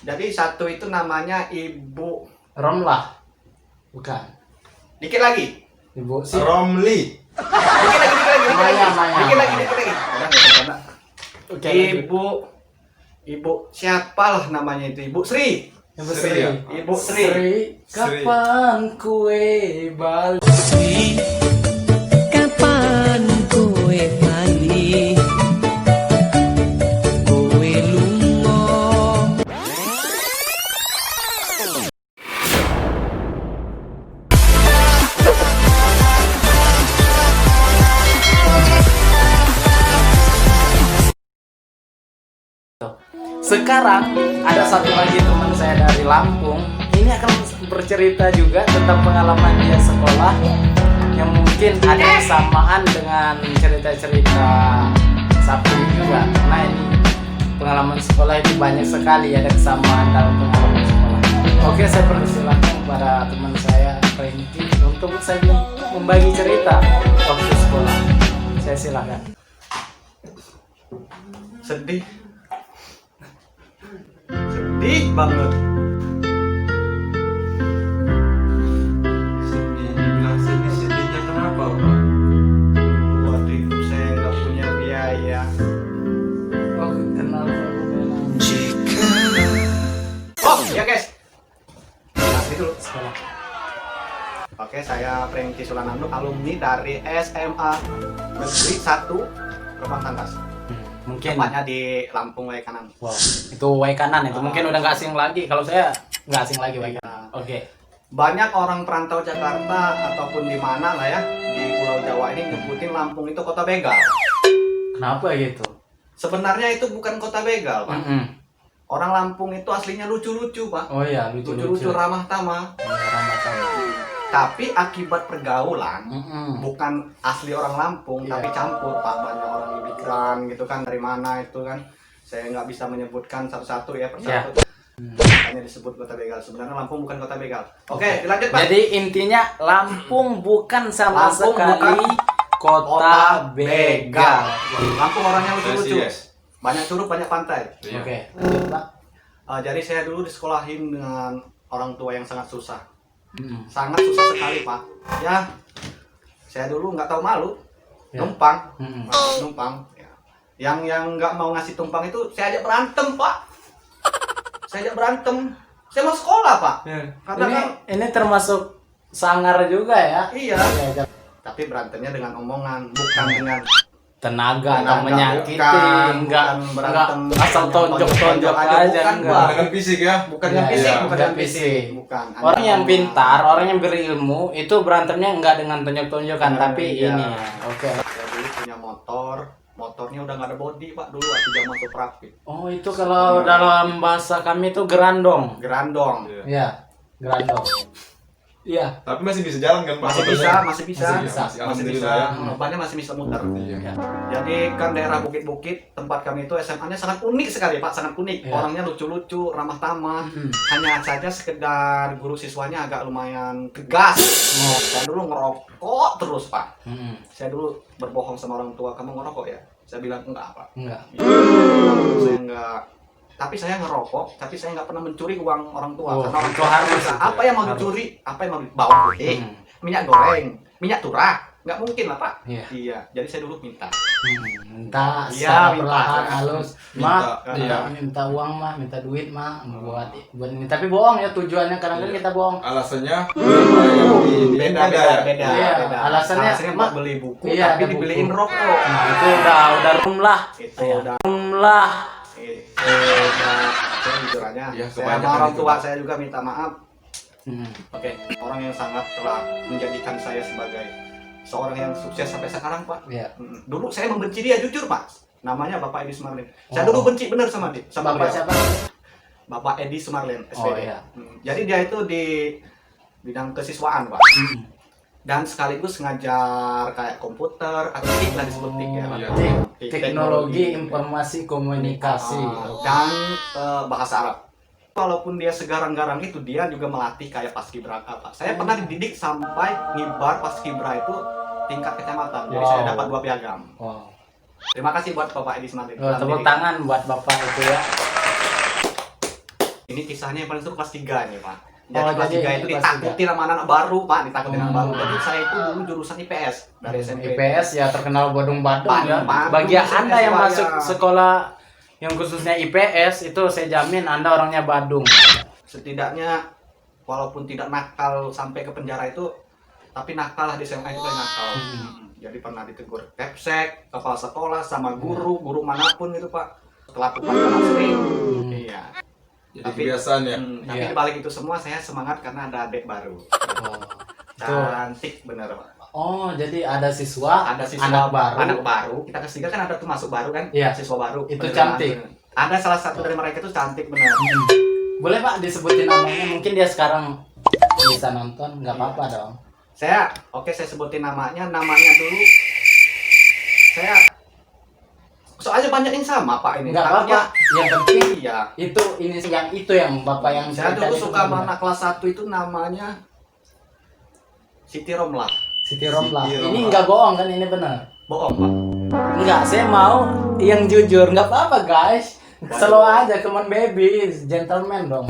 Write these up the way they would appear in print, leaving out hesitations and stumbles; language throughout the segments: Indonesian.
Jadi satu itu namanya Ibu Romlah. Bukan. dikit lagi. Ibu si Romli. Dikit lagi. Maya. Dikit lagi. Udah, nggak usah. Oke, Ibu siapalah namanya itu? Ibu Sri. Ibu Sri, Sri. ya? Ibu Sri. Kapan kue balik? Kapan kowe bali kowe lunga Sekarang ada satu lagi teman saya dari Lampung. Ini akan bercerita juga tentang pengalaman dia sekolah yang mungkin ada kesamaan dengan cerita-cerita Sabtu juga. Nah, ini pengalaman sekolah itu banyak sekali ada kesamaan dalam pengalaman sekolah. Oke, saya persilakan kepada teman saya Franky untuk saya membagi cerita waktu sekolah. Saya silakan. Sedih banget. Sedih, dibilang sedih, sedihnya kenapa, Pak? Waktu itu saya nggak punya biaya. Oh, kenal Oh ya guys, nanti dulu. sekolah. Oke, saya Franky Sulanando, alumni dari SMA Negeri 1 Rembang Tangkas. Mungkin Tempatnya di Lampung Waikanan. wow, itu Waikanan itu mungkin udah nggak asing lagi. Kalau saya nggak asing lagi Waikanan. Oke. Banyak orang perantau Jakarta ataupun di mana lah ya di Pulau Jawa ini nyebutin Lampung itu kota begal. Kenapa gitu? Sebenarnya itu bukan kota begal, Pak. Orang Lampung itu aslinya lucu-lucu, Pak. Oh iya, lucu-lucu. Ramah tamah. Ramah tamah. Tapi akibat pergaulan, Mm-mm. bukan asli orang Lampung, Iya. tapi campur, Pak. Banyak orang imigran gitu kan, dari mana itu kan. Saya nggak bisa menyebutkan satu-satu ya, persatu. Hanya disebut kota begal. Sebenarnya Lampung bukan kota begal. Oke, dilanjut, Pak. Jadi intinya Lampung bukan sama Lampung sekali bukan kota begal. Lampung orangnya lucu-lucu. Yes. Banyak curug, banyak pantai. Iya. Oke, lanjut Pak. Jadi saya dulu disekolahin dengan orang tua yang sangat susah. Mm. Sangat susah sekali, Pak. Ya, saya dulu nggak tahu malu. Ya. Numpang. Mm-mm. Numpang. Ya. Yang nggak mau ngasih tumpang itu saya ajak berantem, Pak. Saya ajak berantem. Saya mau sekolah, Pak. Karena Ini, kan ini termasuk sangar juga ya? iya. Ya, Tapi berantemnya dengan omongan, bukan dengan tenaga, Tenaga, menyakiti, bukan enggak berantem, asal tonjok-tonjok aja, aja, bukan, enggak. Pak. Dengan fisik ya? bukan Iya, yang fisik, iya. bukan Bukan yang fisik, fisik. bukan. Orang yang pintar, orang yang berilmu itu berantemnya enggak dengan tonjok-tonjokan, tapi Iya. ini. Oke. Saya dulu punya motornya udah nggak ada bodi, Pak, dulu waktu zaman Supra-Fit. Oh, itu kalau dalam bahasa kami itu gerandong. Gerandong. Iya. Iya, gerandong. Iya. Tapi masih bisa jalan kan, Pak? Masih bisa. Masih bisa. Masih, alhamdulillah ya. Banyak masih bisa muter. Iya. Jadi kan daerah bukit-bukit tempat kami itu SMA-nya sangat unik sekali, Pak, sangat unik. Iya. Orangnya lucu-lucu, ramah tamah. Hanya saja sekedar guru siswanya agak lumayan tegas. Saya dulu ngerokok terus, Pak. Saya dulu berbohong sama orang tua, kamu ngerokok ya? Saya bilang enggak, Pak. Enggak. Saya enggak. Tapi saya ngerokok, tapi saya nggak pernah mencuri uang orang tua. Oh, Karena orang itu tua harus bisa. itu. Apa yang mau Harus. dicuri? Apa yang mau bawang putih, minyak goreng, minyak curah? Nggak mungkin lah, Pak. Iya. Iya. Jadi saya dulu minta. Minta Iya, secara minta. perlahan halus. Minta, Iya, minta uang mah, minta duit mah, buat ini. Tapi bohong ya tujuannya, kadang-kadang kita bohong. Alasannya Beda. Iya, alasannya, buat Mak, beli buku, iya, tapi ada dibeliin buku. rokok. Nah, itu udah rum lah. Itu Iya. udah. Rum lah. Saya jujur aja. Iya, Saya kebanyakan sama orang itu, tua Pak. saya juga minta maaf. Oke, orang yang sangat telah menjadikan saya sebagai seorang yang sukses sampai sekarang, Pak. Iya. Dulu saya membenci dia, jujur, Pak. Namanya Bapak Edi Sumarlin. Saya Oh. dulu benci bener sama dia, sama Bapak beliau. siapa? Bapak Edi Sumarlin, Oh, SPD. iya. Jadi dia itu di bidang kesiswaan, Pak. Dan sekaligus ngajar kayak komputer atau TIK lah disebut TIK ya. Iya. TIK, Teknologi Informasi Komunikasi. dan bahasa Arab. Walaupun dia segarang-garang itu, dia juga melatih kayak paskibraka, Pak. Saya pernah dididik sampai ngibar paskibra itu tingkat kecamatan. Jadi Wow. saya dapat 2 piagam. Wow. Terima kasih buat Bapak Edi Sumarlin. Oh, tepuk tangan buat Bapak itu ya. Ini kisahnya yang paling seru kelas 3 nih Pak. Jadi Oh, kelas jadi 3 itu kelas ditakutin sama anak baru Pak, ditakutin anak baru. Jadi saya itu dulu jurusan IPS dari SMP. IPS ya terkenal bodong-badung ya. Badung, Bagi Badung, Anda yang Surabaya. masuk sekolah yang khususnya IPS itu saya jamin Anda orangnya badung. Setidaknya walaupun tidak nakal sampai ke penjara itu, tapi nakal lah di SMA itu paling nakal. Jadi pernah ditegur kepsek, kepala sekolah sama guru manapun gitu Pak. Setelah karena sering. Iya. Jadi Tapi- kebiasaan ya. Tapi Iya. dibalik itu semua saya semangat karena ada adik baru. Oh. Itu. Cantik bener Pak. Oh, jadi ada siswa, Ada siswa anak baru. kita kelas 3 kan ada tuh masuk baru kan, Iya. siswa baru. Itu Beneran. cantik. Ada salah satu dari mereka itu cantik bener. Boleh Pak disebutin namanya? Mungkin dia sekarang bisa nonton, nggak apa-apa dong. Saya sebutin namanya dulu. Saya soalnya banyak yang sama Pak ini. Nggak Takutnya- apa-apa. Yang penting Iya. itu yang Bapak yang Saya cerita dulu itu suka sama benar. anak kelas 1 itu namanya Siti Romlah. Siti Romlah. Siti Ini Romlah. nggak bohong kan, ini benar. Bohong Pak. Enggak, saya mau yang jujur. Nggak apa-apa guys. Slow aja, come on baby, gentleman dong.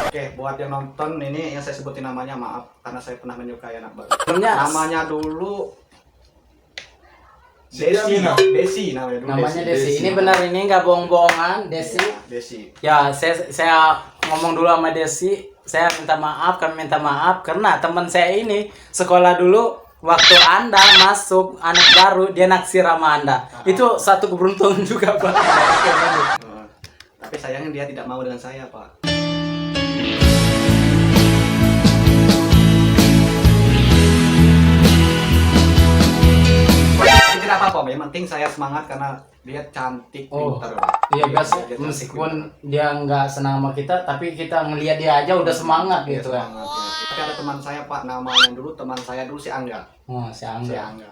Oke, buat yang nonton ini yang saya sebutin namanya maaf karena saya pernah menyukai anak baru. Namanya Namanya dulu Siti Aminah. Desi namanya dulu. namanya Desi. Desi. Ini benar, ini nggak bohong-bohongan, Desi. Desi. Ya, saya ngomong dulu sama Desi. Saya minta maaf, kami minta maaf karena teman saya ini sekolah dulu waktu Anda masuk anak baru dia naksir sama Anda. Itu satu keberuntungan juga, Pak. Tapi sayangnya dia tidak mau dengan saya, Pak. Tapi tidak apa-apa, yang penting saya semangat karena dia cantik, Oh. pintar. Iya, biasa Dia cantik, meskipun pintar. dia nggak senang sama kita, tapi kita ngelihat dia aja udah semangat Dia gitu ya. semangat, ya. Tapi ada teman saya, Pak, namanya dulu teman saya dulu si Angga. Oh, si Si Angga. Angga.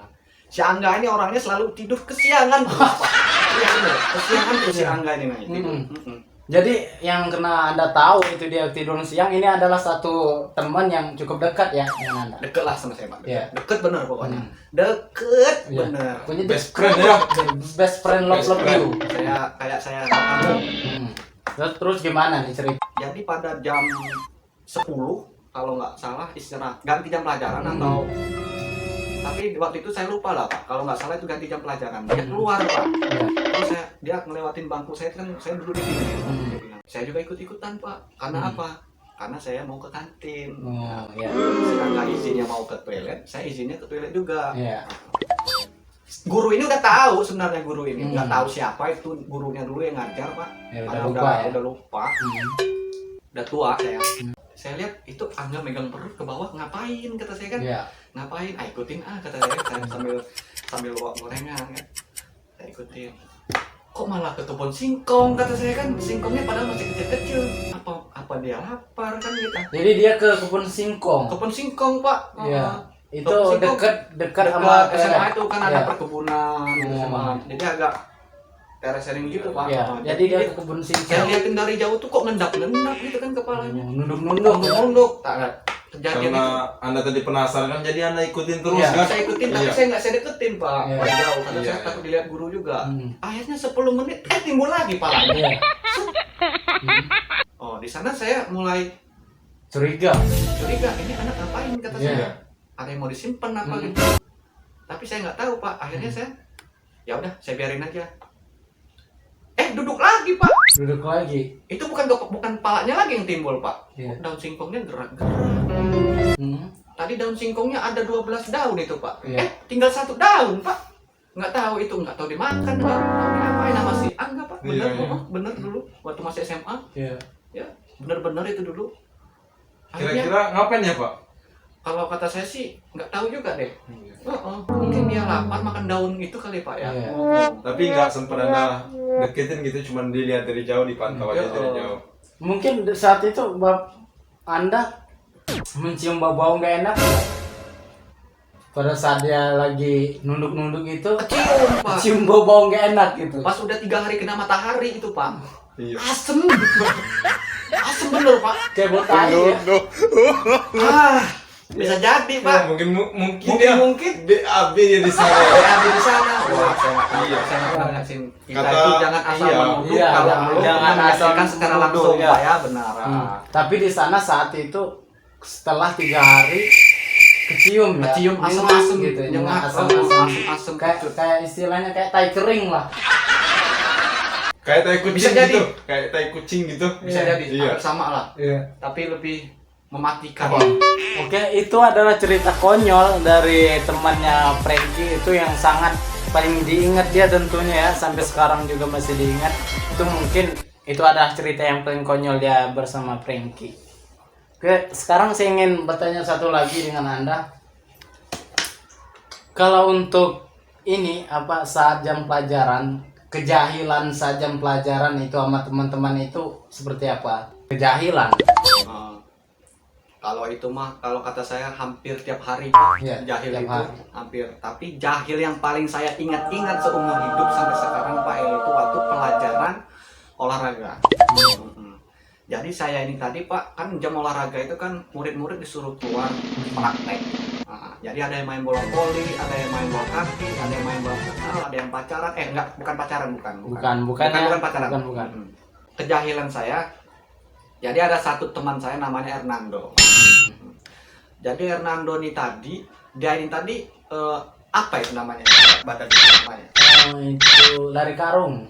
Si Angga ini orangnya selalu tidur kesiangan terus, Pak. Iya bener, kesiangan terus si Angga ini nih. Tidur. Mm-mm. Jadi yang kena Anda tahu itu dia tidur siang, ini adalah satu teman yang cukup dekat ya dengan Anda. Deket lah sama saya, Pak. Iya. Deket bener pokoknya. Hmm. Deket Iya. bener. Punya Best friend ya. Best friend love Best love friend. you. Saya kamu. Hmm. Terus gimana nih cerita? Jadi pada jam 10 kalau nggak salah istirahat ganti jam pelajaran atau tapi waktu itu saya lupa lah Pak, kalau nggak salah itu ganti jam pelajaran dia keluar Pak. Terus dia ngelewatin bangku saya kan, saya dulu di pinggir. Saya juga ikut-ikutan Pak, karena apa? Karena saya mau ke kantin. Oh, ya. Sedangkan izinnya mau ke toilet, saya izinnya ke toilet juga. Iya. Guru ini udah tahu sebenarnya, guru ini nggak Hmm. tahu siapa itu gurunya dulu yang ngajar Pak. Ya, udah Karena lupa ya. udah lupa. Hmm. Udah tua saya. Saya lihat itu Angga megang perut ke bawah, ngapain kata saya kan? Iya. Ngapain? Ikutin kata saya sambil bawa gorengan kan. Saya ikutin. Kok malah ke kebun singkong kata saya kan? Singkongnya padahal masih kecil-kecil. Apa dia lapar kan kita? Jadi dia ke kebun singkong. Kebun singkong Pak. Iya. Itu Kebun singkong dekat sama dekat SMA itu kan ada Iya. perkebunan gitu, Hmm. SMA. Jadi agak teresaring gitu Pak. Iya. Nah, Jadi dia ke kebun saya singkong. liatin dari jauh tuh kok ngendap-ngendap gitu kan kepalanya. Nunduk-nunduk. Nunduk. Kejadian itu. Karena Anda tadi penasaran kan, jadi Anda ikutin terus Iya. kan? Saya ikutin tapi Iya. saya nggak saya deketin Pak. Iya. Dari jauh karena Iya, saya iya. takut dilihat guru juga. Hmm. Akhirnya 10 menit timbul lagi palanya. Iya. Oh, di sana saya mulai Curiga. curiga ini anak ngapain kata Iya. saya. Ada yang mau disimpan apa Hmm. gitu. Tapi saya nggak tahu Pak. Akhirnya saya ya udah saya biarin aja. Duduk lagi Pak. Duduk lagi. Itu bukan palanya lagi yang timbul Pak. Iya. Daun singkongnya gerak-gerak. Hmm. Tadi daun singkongnya ada 12 daun itu Pak. Iya. Tinggal 1 daun Pak. Nggak tahu itu, nggak tahu dimakan, nggak tahu diapain sama si Angga Pak. Bener, Iya, iya. bener dulu waktu masih SMA. Iya. Ya, bener-bener itu dulu. Akhirnya, Kira-kira ngapain ya Pak? kalau kata saya sih nggak tahu juga deh. Mungkin dia lapar makan daun itu kali Pak ya. Iya. Tapi nggak sempat Anda deketin gitu, cuman dilihat dari jauh, dipantau aja dari jauh. Mungkin saat itu Anda mencium bau-bau nggak enak nggak? Pada saat dia lagi nunduk-nunduk itu Kecium Pak. cium bau-bau nggak enak gitu. Pas udah 3 hari kena matahari itu Pak. Iya. Asem. Asem bener Pak. Kayak bau tai ya. Ah, Bisa jadi, Ya, Pak. mungkin Mungkin. BAB dia di sana. Ada di sana. Wah, saya nggak tahu. Iya. Saya nggak pernah ngasihin. Kita Kata- itu jangan asal iya. menuduh Iya, kalau jangan belum asal menyaksikan secara menuduh, langsung, ya. Pak ya, benar. Tapi di sana saat itu setelah 3 hari kecium ya, Kecium nyengat asam-asam gitu, nyengat asam-asam asam-asam. Kayak istilahnya kayak tai kering lah. Kayak tai kucing Bisa jadi. gitu. Kayak tai kucing gitu. Bisa jadi Iya. hampir sama lah, Iya. tapi lebih mematikan. Oke, itu adalah cerita konyol dari temannya Frankie itu yang sangat paling diingat dia tentunya ya, sampai sekarang juga masih diingat. Itu mungkin itu adalah cerita yang paling konyol dia bersama Frankie. Oke, sekarang saya ingin bertanya satu lagi dengan Anda. Kalau untuk ini apa saat jam pelajaran, kejahilan saat jam pelajaran itu sama teman-teman itu seperti apa? Kejahilan. Kalau itu mah, kalau kata saya hampir tiap hari. Iya, Jahil tiap itu hari. hampir. Tapi jahil yang paling saya ingat-ingat seumur hidup sampai sekarang Pak El itu waktu pelajaran olahraga. Jadi saya ini tadi Pak, kan jam olahraga itu kan murid-murid disuruh keluar praktek. Nah, jadi ada yang main bola voli, ada yang main bola kaki, ada yang main bola futsal, ada yang pacaran. Enggak, bukan pacaran, bukan pacaran. Bukan. Kejahilan saya. Jadi ada satu teman saya namanya Hernando. Jadi Hernando ini tadi, dia ini tadi apa itu namanya? Badan namanya. Itu lari karung.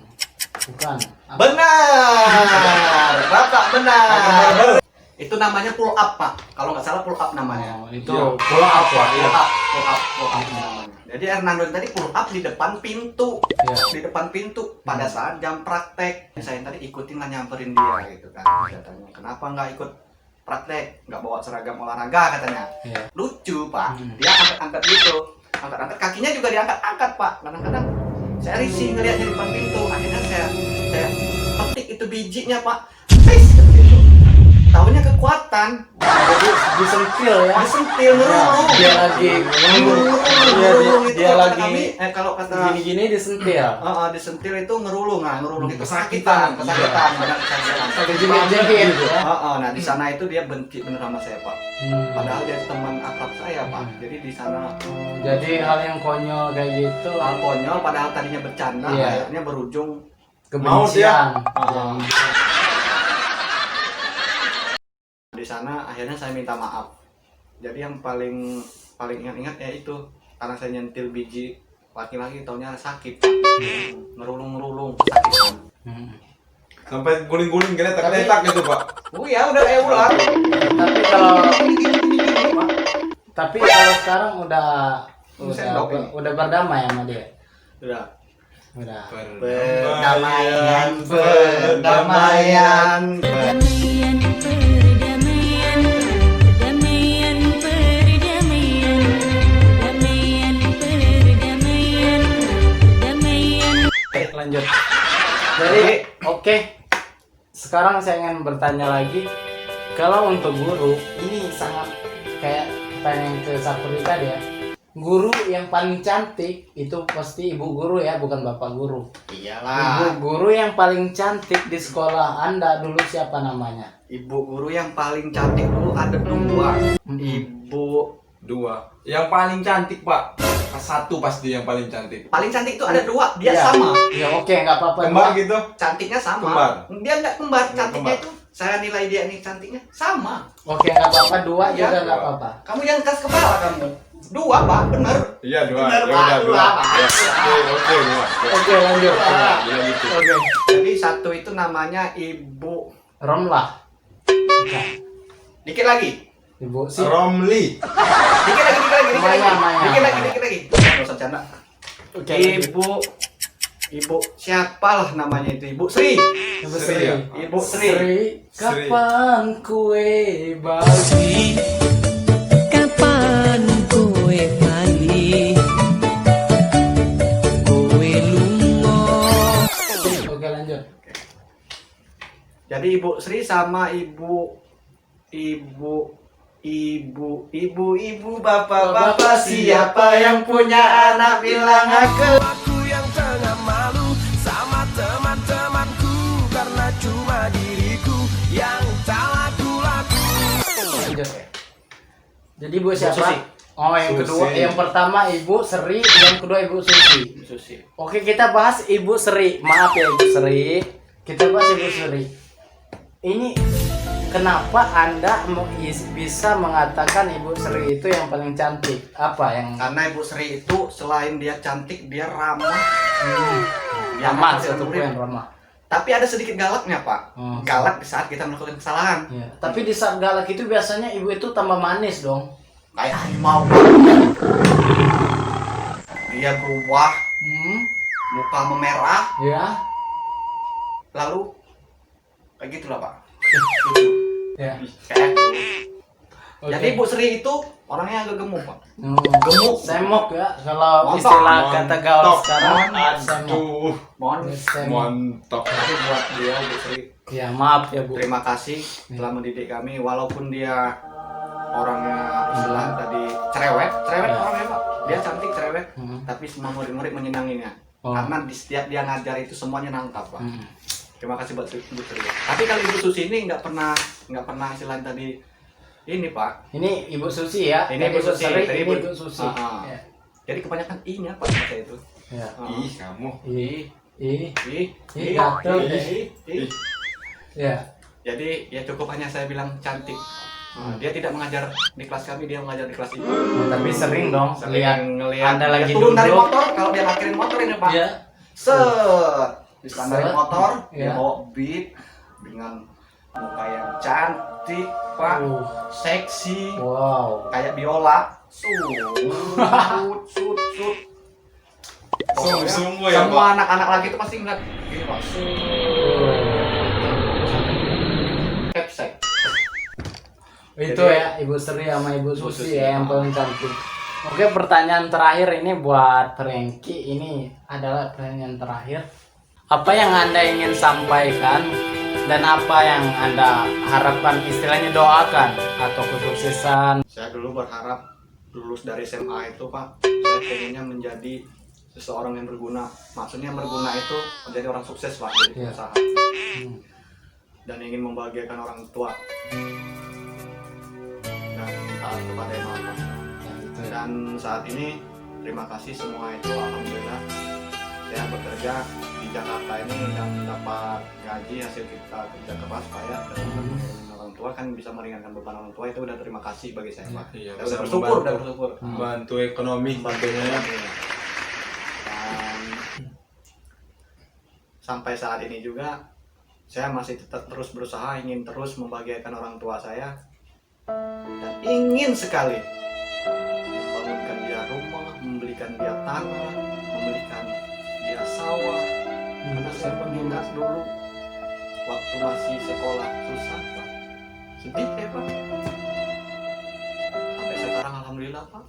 Bukan. Apa? Benar, Bapak benar. Itu namanya pull up Pak. Kalau nggak salah pull up namanya. Oh, itu Iya. bola apa? Pull up namanya. Jadi Hernando ini tadi pull up di depan pintu. Iya. Di depan pintu pada saat jam praktek. Saya tadi ikutin lah nyamperin dia gitu kan. Katanya, kenapa nggak ikut praktek? Nggak bawa seragam olahraga katanya. Iya. Lucu Pak, dia angkat-angkat gitu. Angkat-angkat kakinya juga diangkat-angkat Pak. Kadang-kadang saya risih ngeliatnya di depan pintu. Akhirnya saya petik itu bijinya Pak. Pis, gitu. Tahunya kekuatan. Jadi disentil ya. Disentil ngerulung. Dia lagi Ngerulung itu dia kalau kata lagi kami, kalau kata gini-gini disentil. disentil itu ngerulung. Nah, ngerulung itu Kesakitan. kesakitan, benar kesakitan. Jepit-jepit gitu ya. Nah di sana itu dia benci bener sama saya Pak. Padahal dia teman akrab saya Pak. Jadi di sana Jadi hal yang konyol kayak gitu hal konyol padahal tadinya bercanda, Iya. akhirnya berujung kebencian. di sana akhirnya saya minta maaf. Jadi yang paling ingat-ingat ya itu karena saya nyentil biji laki-laki taunya sakit. Ngerulung-ngerulung kesakitan. Sampai guling-guling geletak-geletak gitu, Pak. Oh ya udah kayak ular. Tapi kalau sekarang udah Sendok ini. udah berdamai sama dia. Udah. Udah. Perdamaian. Perdamaian, perdamaian, perdamaian, perdamaian, perdamaian, perdamaian, perdamaian. Oke, lanjut. Jadi, oke. Sekarang saya ingin bertanya lagi, kalau untuk guru ini sangat kayak pertanyaan ke Sapri tadi ya. Guru yang paling cantik itu pasti ibu guru ya, bukan bapak guru. Iyalah. Ibu guru yang paling cantik di sekolah Anda dulu siapa namanya? Ibu guru yang paling cantik dulu ada dua. Ibu Dua. Yang paling cantik, Pak. Satu pasti yang paling cantik. paling cantik itu ada dua, dia Iya. sama. Ya oke, nggak apa-apa. Kembar Dua. gitu. Cantiknya sama. Kembar. Dia nggak kembar, cantiknya kembar. itu saya nilai dia nih cantiknya sama. Oke, nggak apa-apa. Dua Iya. juga nggak apa-apa. Kamu jangan keras kepala kamu. Dua Pak, bener. Iya, dua. Bener, Ya Pak, udah, dua, dua. Pak. Ya, Oke, dua. Oke, lanjut. Ya, gitu. Oke. Jadi satu itu namanya Ibu. Romlah. Bukan. Dikit lagi. Ibu sih. Romli. Dikit lagi. Maya, Maya. Dikit lagi. Nggak usah canda. Oke. Ibu siapalah namanya itu? Ibu Sri. Ibu Sri, Sri. ya? Ibu Sri. Kapan kue bagi? Kapan kowe bali kowe lunga Oke, lanjut. Jadi Ibu Sri sama ibu bapak siapa yang punya anak bilang aku. Aku yang tengah malu sama teman-temanku karena cuma diriku yang tak laku-laku. Lanjut. Jadi ibu siapa? Susi. Oh, yang Susi. kedua, yang pertama Ibu Sri, yang kedua Ibu Susi. Susi. Oke, kita bahas Ibu Sri. Maaf ya Ibu Sri. Kita bahas Ibu Sri. Ini kenapa Anda bisa mengatakan Ibu Sri itu yang paling cantik? Apa yang Karena Ibu Sri itu selain dia cantik, dia ramah. Dia ramah? ramah Satu dengan murid. yang ramah. Tapi ada sedikit galaknya, Pak. Hmm. Galak di saat kita melakukan kesalahan. Iya. Tapi di saat galak itu biasanya ibu itu tambah manis dong. Kayak harimau. Dia berubah, muka memerah, Ya. lalu kayak gitulah, Pak. Ya. Kayak gitu. Oke. Jadi Ibu Sri itu orangnya agak gemuk, Pak. Gemuk, semok ya kalau Mantap. istilah kata gaul Mantap. sekarang. Semok. Aduh, Mohon Semok. mantap. tapi buat dia Ibu Sri, Ya maaf ya Bu. terima kasih telah mendidik kami walaupun dia orangnya istilah tadi cerewet orangnya, Pak. Dia cantik cerewet, tapi semua murid-murid menyenanginya. Oh. Karena di setiap dia ngajar itu semuanya nangkap, Pak. Hmm. Terima kasih buat Ibu Sri. Tapi kalau Ibu Susi ini nggak pernah istilah tadi ini, Pak. Ini Ibu Susi ya. Ini Tadi Ibu Susi, Sri, tadi ini Ibu- Ibu Susi. Ya. Jadi kebanyakan i-nya, Pak, bahasa itu. Ya. Ih, kamu. Ih. Ih, gatel. ih. Ya. Jadi ya cukup hanya saya bilang cantik. Dia tidak mengajar di kelas kami, dia mengajar di kelas IPA. Tapi sering dong lihat ngelihat Anda dia lagi turun dari duduk. motor, kalau dia parkirin motor ini, Pak. Ya. Set. Di dari Set. motor, Ya. dia bawa beat dengan muka yang cantik, Pak. Seksi, Wow. kayak biola. Sut. Pokoknya Sungguh ya, semua Pak. anak-anak lagi itu pasti ngeliat gini, Pak. Kepsek. Itu Jadi- ya Ibu Sri sama Ibu Ibu Susi Susi, ya yang paling cantik. Oke, pertanyaan terakhir ini buat Franky. Ini adalah pertanyaan terakhir. Apa yang Anda ingin sampaikan dan apa yang Anda harapkan, istilahnya doakan atau kesuksesan? Saya dulu berharap lulus dari SMA itu, Pak, saya pengennya menjadi seseorang yang berguna. Maksudnya berguna itu menjadi orang sukses, Pak, jadi Iya. pengusaha. Dan ingin membahagiakan orang tua dan taat kepada yang Maha Kuasa. Dan saat ini terima kasih semua itu, alhamdulillah saya bekerja di Jakarta ini dan dapat gaji hasil kita kerja keras payah dan menghasilkan orang tua kan bisa meringankan beban orang tua, itu udah terima kasih bagi saya, Pak. Iya, Saya bisa udah bersyukur, udah membantu. bersyukur. Bantu ekonomi tentunya ya. Dan sampai saat ini juga saya masih tetap terus berusaha, ingin terus membahagiakan orang tua saya dan ingin sekali membangunkan dia rumah, membelikan dia tanah, membelikan dia sawah. Karena saya mengingat dulu waktu masih sekolah susah, Pak. Sedih ya, Pak. Sampai sekarang alhamdulillah, Pak.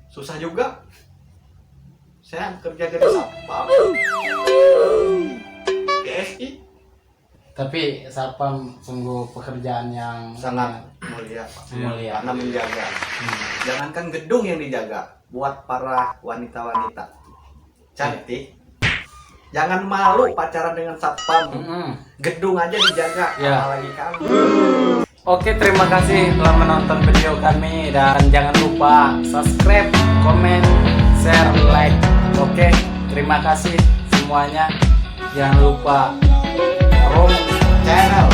Susah juga. Saya kerja jadi satpam. GSI Tapi satpam sungguh pekerjaan yang sangat mulia, Pak. mulia. Karena menjaga. Jangankan gedung yang dijaga, buat para wanita-wanita cantik, jangan malu pacaran dengan satpam. Gedung aja dijaga, Ya. apalagi kamu. Oke, terima kasih telah menonton video kami dan jangan lupa subscribe, komen, share, like. Oke, terima kasih semuanya. Jangan lupa Room channel.